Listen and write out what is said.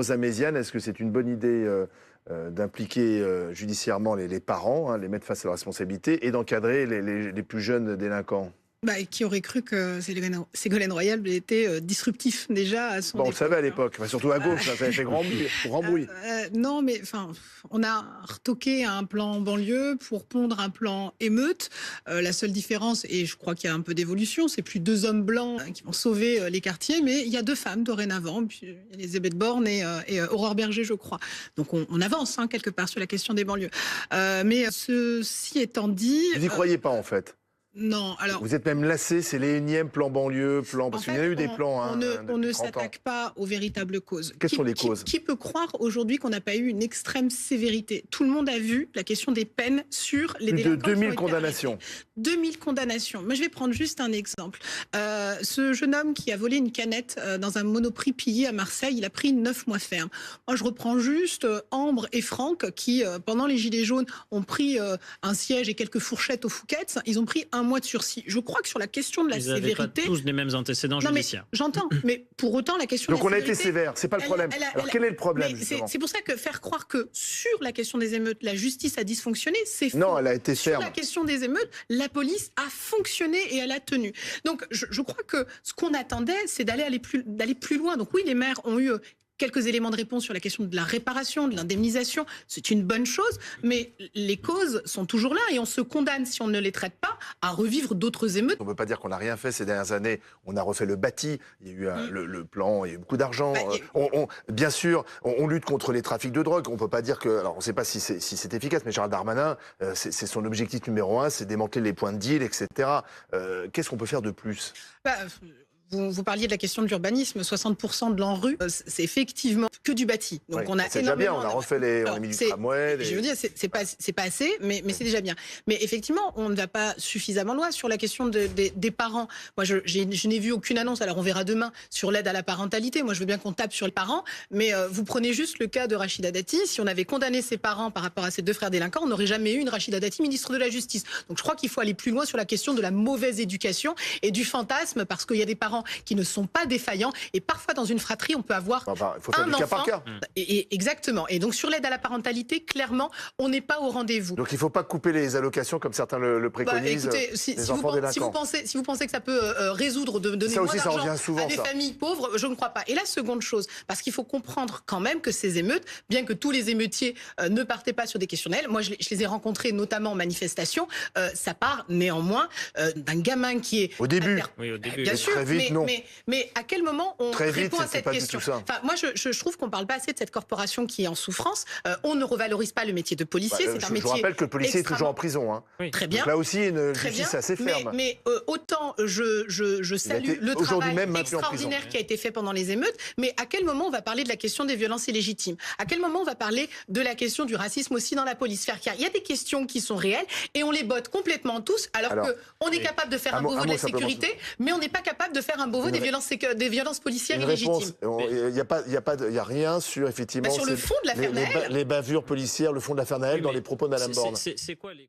Aux Améziane, est-ce que c'est une bonne idée d'impliquer judiciairement les parents, hein, les mettre face à leurs responsabilités et d'encadrer les plus jeunes délinquants? Bah, qui aurait cru que Ségolène Royal était disruptif déjà à son Bon, on le époque, savait à hein. l'époque, enfin, surtout à gauche, ça avait fait grand bruit. Non, mais enfin, on a retoqué un plan banlieue pour pondre un plan émeute. La seule différence, et je crois qu'il y a un peu d'évolution, c'est plus deux hommes blancs qui vont sauver les quartiers, mais il y a deux femmes dorénavant, puis il y a Elisabeth Borne et Aurore Berger, je crois. Donc on avance quelque part sur la question des banlieues. Mais ceci étant dit... Vous n'y croyez pas, en fait? Non, alors... Vous êtes même lassé, c'est les énièmes plans banlieue, parce qu'il y en a eu des plans. On ne s'attaque pas aux véritables causes. Quelles sont les causes? Qui peut croire aujourd'hui qu'on n'a pas eu une extrême sévérité? Tout le monde a vu la question des peines sur les délinquants. Plus de 2000 condamnations. 2000 condamnations. Mais je vais prendre juste un exemple. Ce jeune homme qui a volé une canette dans un Monoprix pillé à Marseille, il a pris 9 mois ferme. Moi, je reprends juste Ambre et Franck qui, pendant les Gilets jaunes, ont pris un siège et quelques fourchettes aux Fouquettes. Ils ont pris 1 mois de sursis. Je crois que sur la question de la sévérité... Ils n'avaient pas tous les mêmes antécédents judiciaires. J'entends, mais pour autant, la question Donc de la sévérité... Donc on a été sévère, c'est pas le problème. Alors quel est le problème, justement? C'est pour ça que faire croire que sur la question des émeutes, la justice a dysfonctionné, c'est faux. Non, elle a été ferme. Sur la question des émeutes, la police a fonctionné et elle a tenu. Donc je crois que ce qu'on attendait, c'est d'aller plus loin. Donc oui, les maires ont eu... quelques éléments de réponse sur la question de la réparation, de l'indemnisation, c'est une bonne chose, mais les causes sont toujours là et on se condamne, si on ne les traite pas, à revivre d'autres émeutes. On ne peut pas dire qu'on n'a rien fait ces dernières années. On a refait le bâti, il y a eu le plan, il y a eu beaucoup d'argent. Bien sûr, on lutte contre les trafics de drogue. On ne peut pas dire que... Alors, on ne sait pas si c'est efficace, mais Gérald Darmanin, c'est son objectif numéro 1, c'est démanteler les points de deal, etc. Qu'est-ce qu'on peut faire de plus? Vous parliez de la question de l'urbanisme, 60% de l'ANRU, c'est effectivement que du bâti. Donc on a c'est déjà bien, on a refait on a mis du tramway. Je veux dire, c'est pas assez, mais c'est déjà bien. Mais effectivement, on ne va pas suffisamment loin sur la question des parents. Moi, je n'ai vu aucune annonce, alors on verra demain, sur l'aide à la parentalité. Moi, je veux bien qu'on tape sur les parents, mais vous prenez juste le cas de Rachida Dati. Si on avait condamné ses parents par rapport à ses 2 frères délinquants, on n'aurait jamais eu une Rachida Dati ministre de la Justice. Donc je crois qu'il faut aller plus loin sur la question de la mauvaise éducation et du fantasme, parce qu'il y a des parents qui ne sont pas défaillants et parfois dans une fratrie on peut avoir il faut faire du cas par cas. Exactement. Et donc sur l'aide à la parentalité, clairement on n'est pas au rendez-vous. Donc il ne faut pas couper les allocations comme certains le préconisent. Écoutez, si vous pensez que ça peut résoudre de donner moins d'argent à des familles pauvres, je ne crois pas. Et la seconde chose, parce qu'il faut comprendre quand même que ces émeutes, bien que tous les émeutiers ne partaient pas sur des questionnels, moi je les ai rencontrés notamment en manifestation, ça part néanmoins d'un gamin qui est... Au début. Oui, au début. Bien sûr, très vite, non. Mais à quel moment on répond à cette question? Enfin, moi, je trouve qu'on ne parle pas assez de cette corporation qui est en souffrance. On ne revalorise pas le métier de policier. C'est un métier. Je vous rappelle que le policier est toujours en prison. Hein. Oui. Très bien. Donc là aussi, une justice assez ferme. Mais autant je salue le travail extraordinaire qui a été fait pendant les émeutes, mais à quel moment on va parler de la question des violences illégitimes? À quel moment on va parler de la question du racisme aussi dans la police? Il y a des questions qui sont réelles et on les botte complètement tous, alors qu'on est capable de faire un Beauvau de la sécurité, mais on n'est pas capable de faire un Beauvau des violences policières illégitimes. Il n'y a rien sur, effectivement, sur le fond de l'affaire Naël. Les bavures policières, le fond de l'affaire Naël dans les propos de Mme Borne. C'est quoi les...